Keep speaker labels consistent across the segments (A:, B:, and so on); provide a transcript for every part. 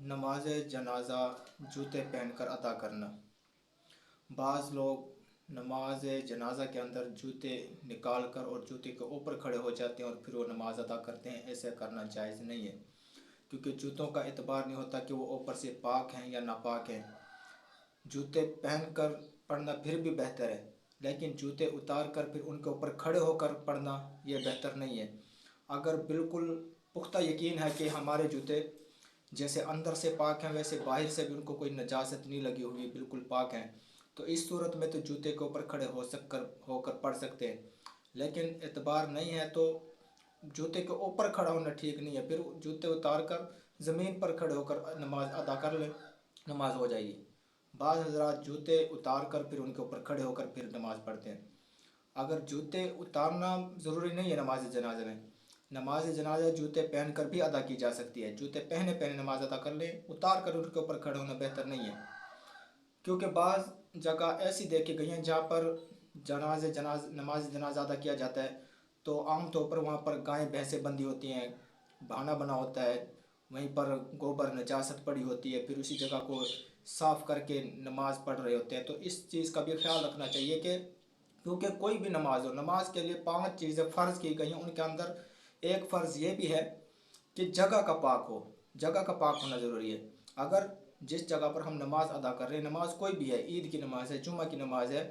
A: नमाज जनाजा जूते पहनकर अदा करना। बाज़ लोग नमाज जनाजा के अंदर जूते निकाल कर और जूते के ऊपर खड़े हो जाते हैं और फिर वो नमाज अदा करते हैं। ऐसे करना जायज़ नहीं है, क्योंकि जूतों का एतबार नहीं होता कि वो ऊपर से पाक हैं या नापाक हैं। जूते पहन कर पढ़ना फिर भी बेहतर है, लेकिन जूते उतार कर फिर उनके ऊपर खड़े होकर पढ़ना ये बेहतर नहीं है। अगर बिल्कुल पुख्ता यकीन है कि हमारे जूते जैसे अंदर से पाक हैं वैसे बाहर से भी उनको कोई नजासत नहीं लगी हुई, बिल्कुल पाक हैं, तो इस सूरत में तो जूते के ऊपर खड़े होकर पढ़ सकते हैं। लेकिन एतबार नहीं है तो जूते के ऊपर खड़ा होना ठीक नहीं है, फिर जूते उतार कर ज़मीन पर खड़े होकर नमाज अदा कर ले, नमाज हो जाएगी। बाज़ हज़रात जूते उतार कर फिर उनके ऊपर खड़े होकर फिर नमाज़ पढ़ते हैं। अगर जूते उतारना ज़रूरी नहीं है नमाज जनाजे में, नमाज जनाजा जूते पहन कर भी अदा की जा सकती है। जूते पहने पहने नमाज अदा कर लें, उतार कर उनके ऊपर खड़े होना बेहतर नहीं है, क्योंकि बाज़ जगह ऐसी देखी गई हैं जहाँ पर नमाज जनाजा अदा किया जाता है तो आम तौर पर वहाँ पर गायें भैंसें बंधी होती हैं, बहाना बना होता है, वहीं पर गोबर नजासत पड़ी होती है, फिर उसी जगह को साफ़ करके नमाज पढ़ रहे होते हैं। तो इस चीज़ का भी ख्याल रखना चाहिए कि क्योंकि कोई भी नमाज हो, नमाज के लिए 5 चीज़ें फ़र्ज़ की गई हैं, उनके अंदर एक फ़र्ज़ ये भी है कि जगह का पाक हो, जगह का पाक होना ज़रूरी है। अगर जिस जगह पर हम नमाज अदा कर रहे हैं, नमाज कोई भी है, ईद की नमाज है, जुम्मा की नमाज है,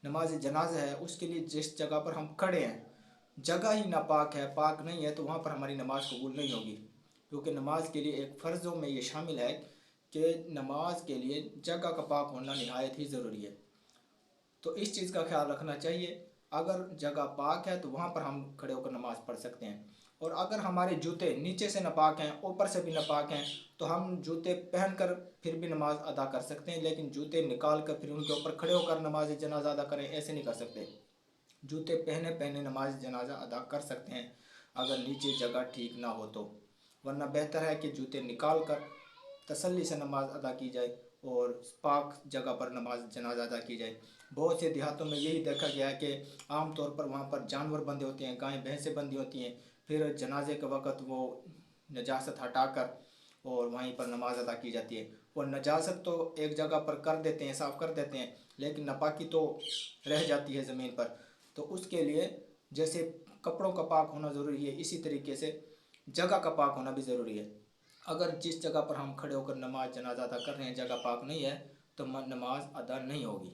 A: नमाज जनाजा है, उसके लिए जिस जगह पर हम खड़े हैं जगह ही नापाक है, पाक नहीं है, तो वहाँ पर हमारी नमाज कबूल नहीं होगी। क्योंकि नमाज के लिए एक फ़र्ज़ों में ये शामिल है कि नमाज के लिए जगह का पाक होना नहायत ही ज़रूरी है। तो इस चीज़ का ख्याल रखना चाहिए। अगर जगह पाक है तो वहाँ पर हम खड़े होकर नमाज़ पढ़ सकते हैं, और अगर हमारे जूते नीचे से नापाक हैं ऊपर से भी नापाक हैं तो हम जूते पहन कर फिर भी नमाज अदा कर सकते हैं, लेकिन जूते निकाल कर फिर उनके ऊपर खड़े होकर नमाज जनाजा अदा करें, ऐसे नहीं कर सकते। जूते पहने पहने नमाज जनाजा अदा कर सकते हैं अगर नीचे जगह ठीक ना हो तो, वरना बेहतर है कि जूते निकाल कर तसल्ली से नमाज अदा की जाए और पाक जगह पर नमाज जनाजा अदा की जाए। बहुत से देहातों में यही देखा गया है कि आम तौर पर वहाँ पर जानवर बंधे होते हैं, गायें भैंसें बंधी होती हैं, फिर जनाजे के वक़्त वो नजासत हटाकर और वहीं पर नमाज अदा की जाती है। और नजासत तो एक जगह पर कर देते हैं, साफ़ कर देते हैं, लेकिन नापाकी तो रह जाती है ज़मीन पर। तो उसके लिए जैसे कपड़ों का पाक होना ज़रूरी है, इसी तरीके से जगह का पाक होना भी ज़रूरी है। अगर जिस जगह पर हम खड़े होकर नमाज जनाजा अदा कर रहे हैं जगह पाक नहीं है तो नमाज अदा नहीं होगी।